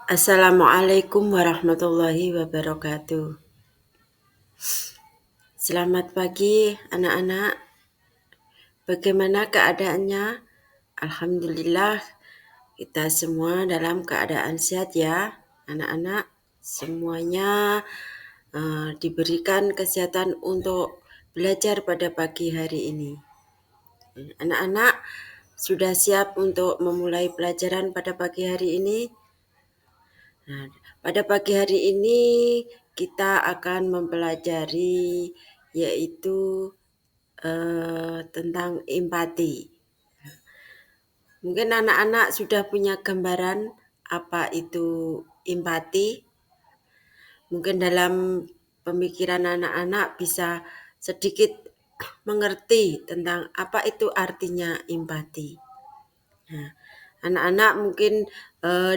Assalamualaikum warahmatullahi wabarakatuh. Selamat pagi anak-anak. Bagaimana keadaannya? Alhamdulillah kita semua dalam keadaan sehat ya. Anak-anak semuanya diberikan kesehatan untuk belajar pada pagi hari ini. Anak-anak sudah siap untuk memulai pelajaran pada pagi hari ini? Nah, pada pagi hari ini kita akan mempelajari yaitu tentang empati. Mungkin anak-anak sudah punya gambaran apa itu empati. Mungkin dalam pemikiran anak-anak bisa sedikit mengerti tentang apa itu artinya empati. Nah, anak-anak mungkin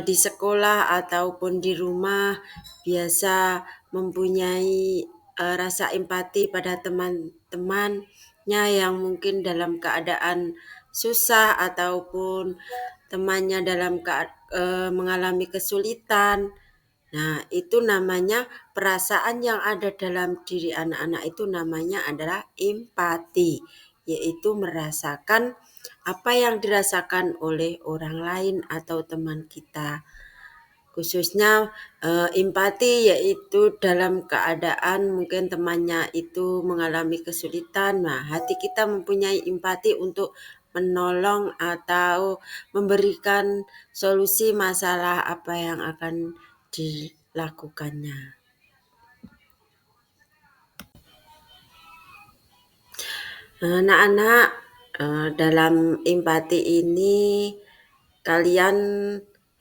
di sekolah ataupun di rumah biasa mempunyai rasa empati pada teman-temannya yang mungkin dalam keadaan susah ataupun temannya dalam mengalami kesulitan. Nah, itu namanya perasaan yang ada dalam diri anak-anak itu namanya adalah empati, yaitu merasakan apa yang dirasakan oleh orang lain atau teman kita. Khususnya empati yaitu dalam keadaan mungkin temannya itu mengalami kesulitan. Nah, hati kita mempunyai empati untuk menolong atau memberikan solusi masalah apa yang akan dilakukannya. Anak-anak, dalam empati ini kalian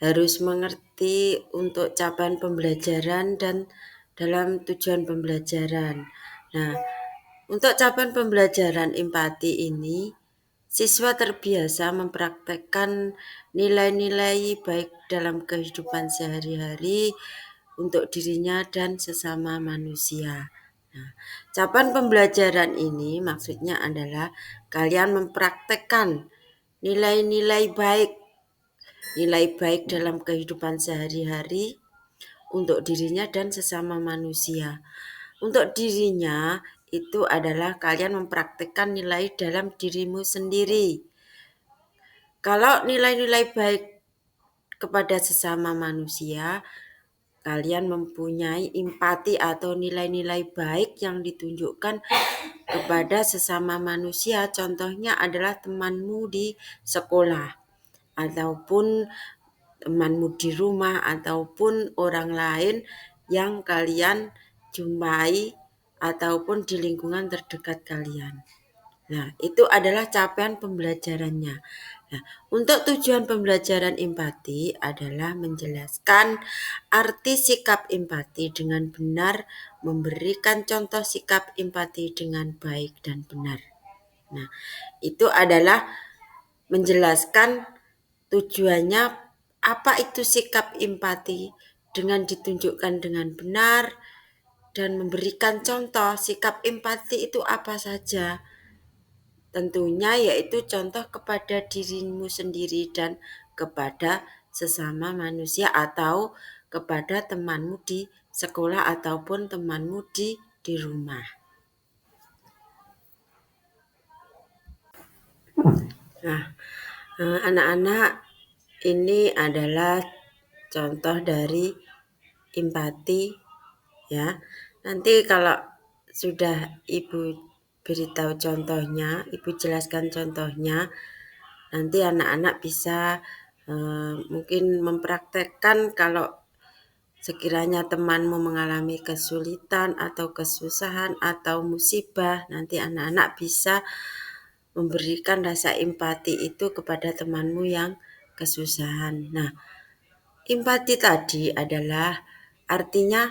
harus mengerti untuk capaian pembelajaran dan dalam tujuan pembelajaran. Nah, untuk capaian pembelajaran empati ini, siswa terbiasa mempraktekkan nilai-nilai baik dalam kehidupan sehari-hari untuk dirinya dan sesama manusia. Nah, capaian pembelajaran ini maksudnya adalah kalian mempraktekkan nilai-nilai baik dalam kehidupan sehari-hari untuk dirinya dan sesama manusia. Untuk dirinya itu adalah kalian mempraktekkan nilai dalam dirimu sendiri. Kalau nilai-nilai baik kepada sesama manusia, kalian mempunyai empati atau nilai-nilai baik yang ditunjukkan kepada sesama manusia. Contohnya adalah temanmu di sekolah ataupun temanmu di rumah ataupun orang lain yang kalian jumpai ataupun di lingkungan terdekat kalian. Nah, itu adalah capaian pembelajarannya. Nah, untuk tujuan pembelajaran empati adalah menjelaskan arti sikap empati dengan benar, memberikan contoh sikap empati dengan baik dan benar. Nah, itu adalah menjelaskan tujuannya apa itu sikap empati dengan ditunjukkan dengan benar dan memberikan contoh sikap empati itu apa saja. Tentunya yaitu contoh kepada dirimu sendiri dan kepada sesama manusia atau kepada temanmu di sekolah ataupun temanmu di rumah. Nah, anak-anak, ini adalah contoh dari empati ya. Nanti kalau sudah Ibu beritahu contohnya, Ibu jelaskan contohnya, nanti anak-anak bisa mungkin mempraktekkan kalau sekiranya temanmu mengalami kesulitan atau kesusahan atau musibah, nanti anak-anak bisa memberikan rasa empati itu kepada temanmu yang kesusahan. Nah, empati tadi adalah artinya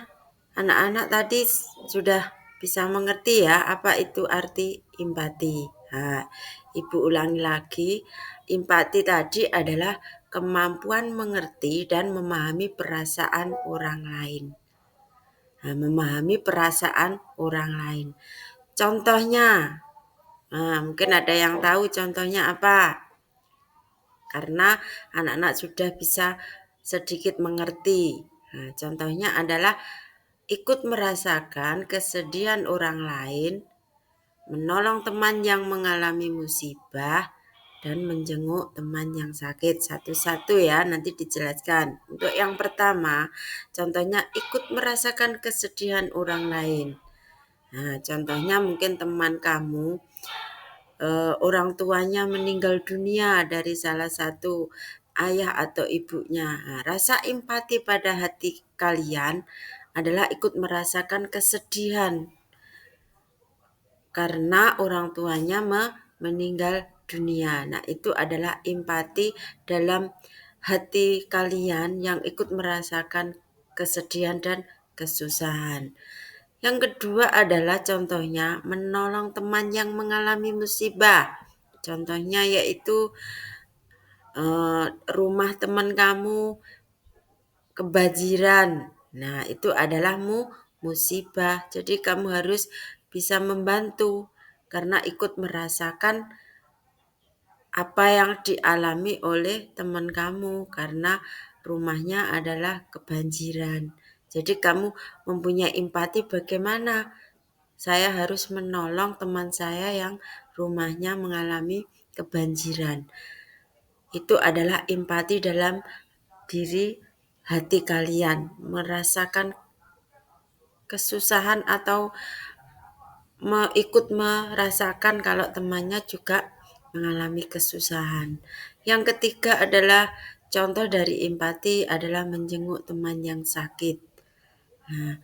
anak-anak tadi sudah bisa mengerti ya apa itu arti empati. Nah, Ibu ulangi lagi, empati tadi adalah kemampuan mengerti dan memahami perasaan orang lain. Nah, memahami perasaan orang lain. Contohnya, mungkin ada yang tahu contohnya apa? Karena anak-anak sudah bisa sedikit mengerti. Nah, contohnya adalah ikut merasakan kesedihan orang lain, menolong teman yang mengalami musibah, dan menjenguk teman yang sakit. Satu-satu ya, nanti dijelaskan. Untuk yang pertama, contohnya ikut merasakan kesedihan orang lain. Nah, contohnya mungkin teman kamu orang tuanya meninggal dunia dari salah satu ayah atau ibunya. Nah, rasa empati pada hati kalian adalah ikut merasakan kesedihan karena orang tuanya meninggal dunia. Nah, itu adalah empati dalam hati kalian yang ikut merasakan kesedihan dan kesusahan. Yang kedua adalah contohnya menolong teman yang mengalami musibah. Contohnya yaitu rumah teman kamu kebanjiran. Nah, itu adalah musibah. Jadi kamu harus bisa membantu karena ikut merasakan apa yang dialami oleh teman kamu karena rumahnya adalah kebanjiran. Jadi kamu mempunyai empati bagaimana saya harus menolong teman saya yang rumahnya mengalami kebanjiran. Itu adalah empati dalam diri hati kalian, merasakan kesusahan atau ikut merasakan kalau temannya juga mengalami kesusahan. Yang ketiga adalah contoh dari empati adalah menjenguk teman yang sakit. Nah,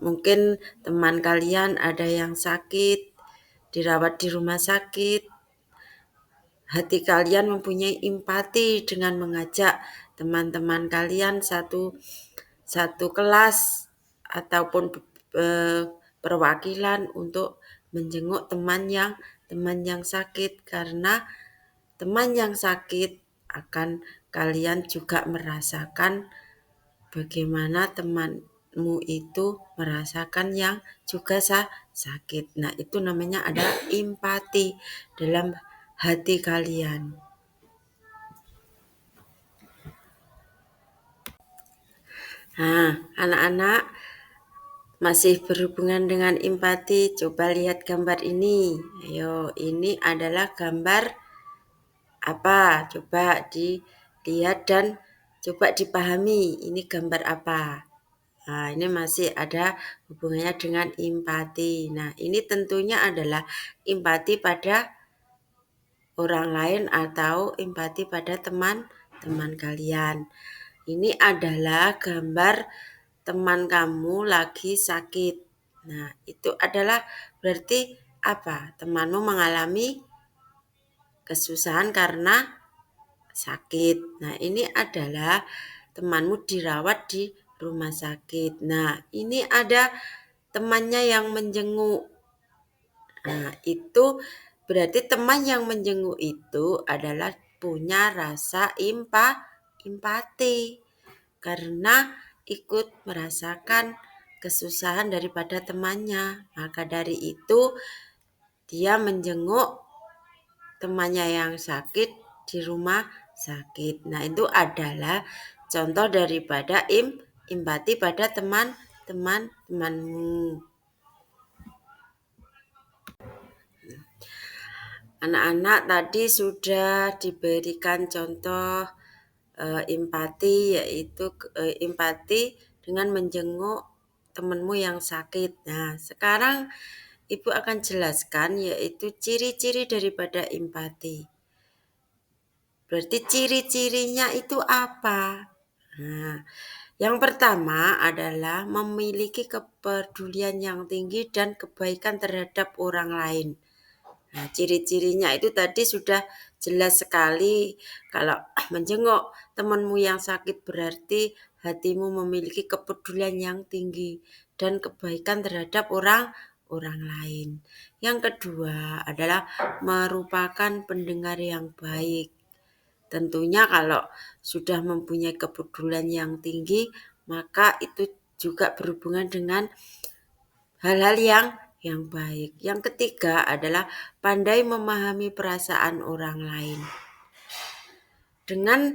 mungkin teman kalian ada yang sakit, dirawat di rumah sakit. Hati kalian mempunyai empati dengan mengajak teman-teman kalian satu kelas ataupun perwakilan untuk menjenguk teman yang sakit karena teman yang sakit akan kalian juga merasakan bagaimana temanmu itu merasakan yang juga sakit. Nah, itu namanya ada empati dalam hati kalian. Nah, anak-anak masih berhubungan dengan empati, coba lihat gambar ini. Ayo, ini adalah gambar apa? Coba dilihat dan coba dipahami. Ini gambar apa? Nah, ini masih ada hubungannya dengan empati. Nah, ini tentunya adalah empati pada orang lain atau empati pada teman-teman kalian. Ini adalah gambar teman kamu lagi sakit. Nah, itu adalah berarti apa? Temanmu mengalami kesusahan karena sakit. Nah, ini adalah temanmu dirawat di rumah sakit. Nah, ini ada temannya yang menjenguk. Nah, itu berarti teman yang menjenguk itu adalah punya rasa empati karena ikut merasakan kesusahan daripada temannya. Maka dari itu dia menjenguk temannya yang sakit di rumah sakit. Nah, itu adalah contoh daripada empati pada temanmu. Anak-anak tadi sudah diberikan contoh empati, yaitu empati dengan menjenguk temanmu yang sakit. Nah, sekarang Ibu akan jelaskan yaitu ciri-ciri daripada empati. Berarti ciri-cirinya itu apa? Nah, yang pertama adalah memiliki kepedulian yang tinggi dan kebaikan terhadap orang lain. Nah, ciri-cirinya itu tadi sudah jelas sekali. Kalau menjenguk temanmu yang sakit berarti hatimu memiliki kepedulian yang tinggi dan kebaikan terhadap orang lain. Yang kedua adalah merupakan pendengar yang baik. Tentunya kalau sudah mempunyai kepedulian yang tinggi, maka itu juga berhubungan dengan hal-hal yang baik. Yang ketiga adalah pandai memahami perasaan orang lain. Dengan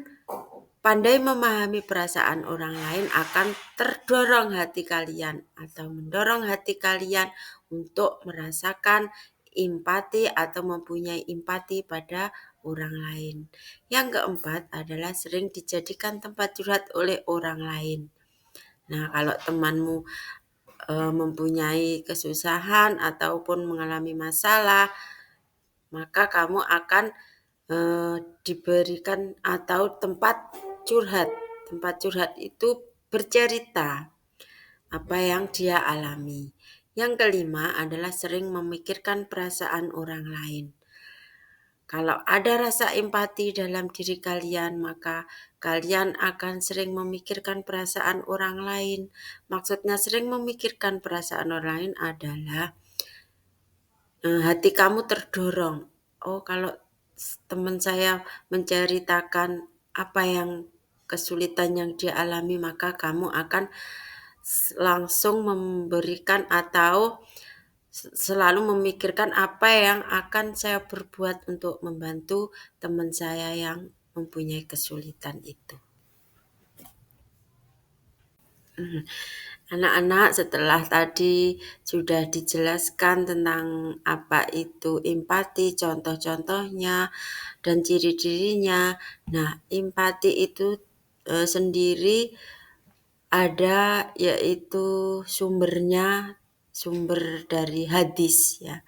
pandai memahami perasaan orang lain akan terdorong hati kalian atau mendorong hati kalian untuk merasakan empati atau mempunyai empati pada orang lain. Yang keempat adalah sering dijadikan tempat curhat oleh orang lain. Nah, kalau temanmu mempunyai kesusahan ataupun mengalami masalah, maka kamu akan diberikan atau tempat curhat. Tempat curhat itu bercerita apa yang dia alami. Yang kelima adalah sering memikirkan perasaan orang lain. Kalau ada rasa empati dalam diri kalian, maka kalian akan sering memikirkan perasaan orang lain. Maksudnya sering memikirkan perasaan orang lain adalah hati kamu terdorong. Oh, kalau teman saya menceritakan apa yang kesulitan yang dia alami, maka kamu akan langsung memberikan atau selalu memikirkan apa yang akan saya berbuat untuk membantu teman saya yang mempunyai kesulitan itu. Anak-anak, setelah tadi sudah dijelaskan tentang apa itu empati, contoh-contohnya dan ciri-cirinya. Nah, empati itu sendiri ada, yaitu sumber dari hadis ya.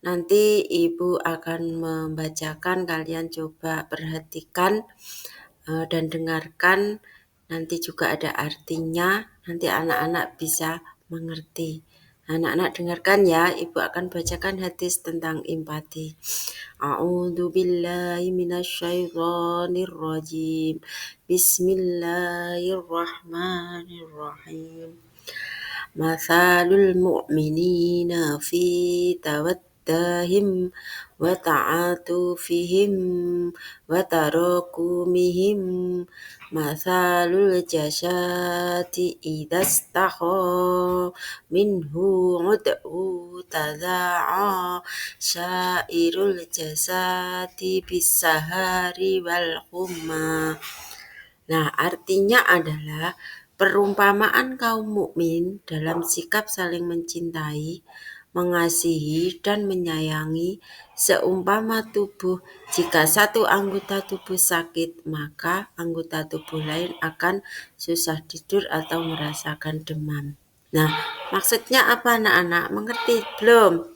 Nanti Ibu akan membacakan, kalian coba perhatikan dan dengarkan. Nanti juga ada artinya, nanti anak-anak bisa mengerti. Anak-anak dengarkan ya, Ibu akan bacakan hadis tentang empati. A'udzu billahi minasyaitonir rajim. Bismillahirrahmanirrahim. Mathalul mu'minina fi tawaddahim wa ta'atufihim wa tarakumihim mathalul jasadi idastakha minhu ud'u tadha'a syairul jasadi bisahari wal humma. Nah, artinya adalah perumpamaan kaum mukmin dalam sikap saling mencintai, mengasihi dan menyayangi seumpama tubuh. Jika satu anggota tubuh sakit, maka anggota tubuh lain akan susah tidur atau merasakan demam. Nah, maksudnya apa anak-anak? Mengerti belum?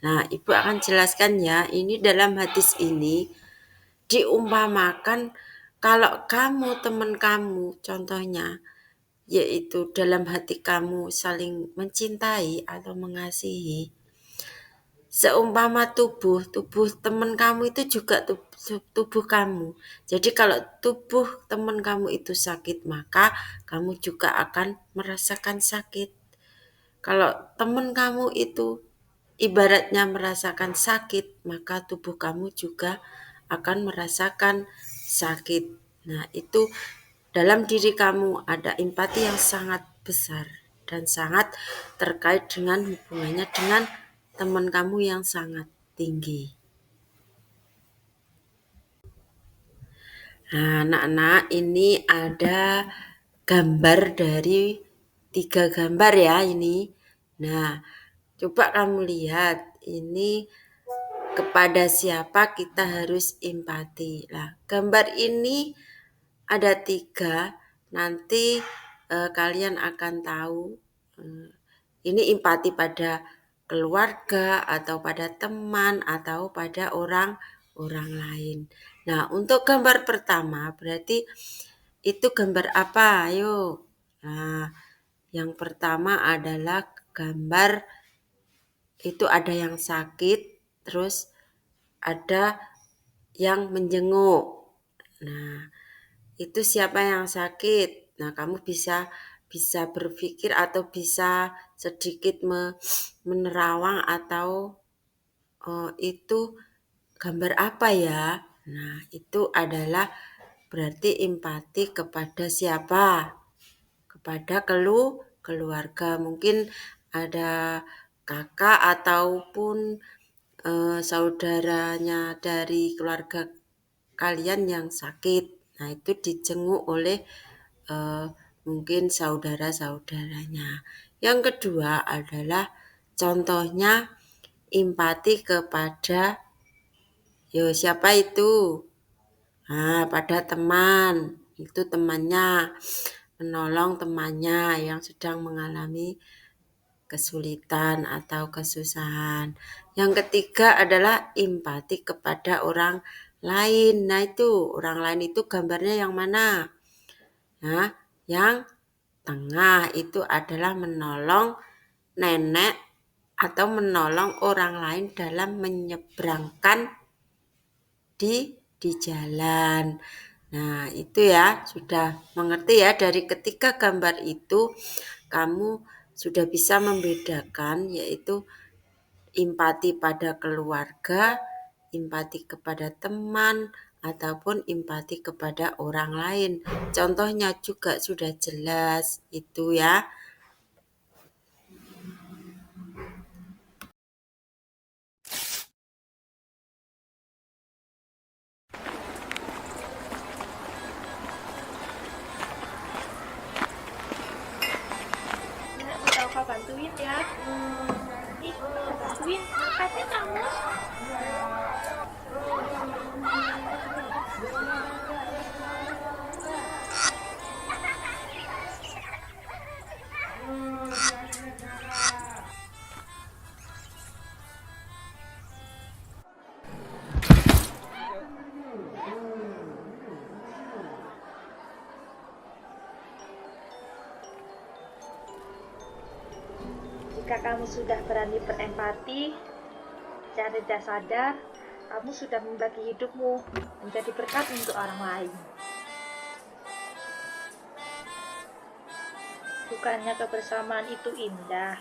Nah, Ibu akan jelaskan ya. Ini dalam hadis ini diumpamakan kalau kamu, teman kamu, contohnya, yaitu dalam hati kamu saling mencintai atau mengasihi, seumpama tubuh teman kamu itu juga tubuh kamu. Jadi kalau tubuh teman kamu itu sakit, maka kamu juga akan merasakan sakit. Kalau teman kamu itu ibaratnya merasakan sakit, maka tubuh kamu juga akan merasakan sakit. Nah, itu dalam diri kamu ada empati yang sangat besar dan sangat terkait dengan hubungannya dengan teman kamu yang sangat tinggi. Nah, anak-anak, ini ada gambar dari 3 gambar ya ini. Nah, coba kamu lihat ini kepada siapa kita harus empati. Nah, gambar ini ada 3, nanti kalian akan tahu ini empati pada keluarga atau pada teman atau pada orang lain. Nah, untuk gambar pertama berarti itu gambar apa? Ayo. Nah, yang pertama adalah gambar itu ada yang sakit, terus ada yang menjenguk. Nah, itu siapa yang sakit? Nah, kamu bisa berpikir atau bisa sedikit menerawang atau itu gambar apa ya? Nah, itu adalah berarti empati kepada siapa? Kepada keluarga. Mungkin ada kakak ataupun saudaranya dari keluarga kalian yang sakit. Nah, itu dijenguk oleh mungkin saudara-saudaranya. Yang kedua adalah contohnya empati kepada siapa itu? Nah, pada teman, itu temannya, menolong temannya yang sedang mengalami kesulitan atau kesusahan. Yang ketiga adalah empati kepada orang lain. Nah, itu orang lain itu gambarnya yang mana? Nah, yang tengah itu adalah menolong nenek atau menolong orang lain dalam menyeberangkan di jalan. Nah, itu ya sudah mengerti ya, dari ketiga gambar itu kamu sudah bisa membedakan, yaitu empati pada keluarga, empati kepada teman, ataupun empati kepada orang lain. Contohnya juga sudah jelas itu ya. Udah Oka bantuin ya. Ih, bantuin makasih kamu. Jika kamu sudah berani berempati, secara tidak sadar, kamu sudah membagi hidupmu menjadi berkat untuk orang lain. Bukannya kebersamaan itu indah,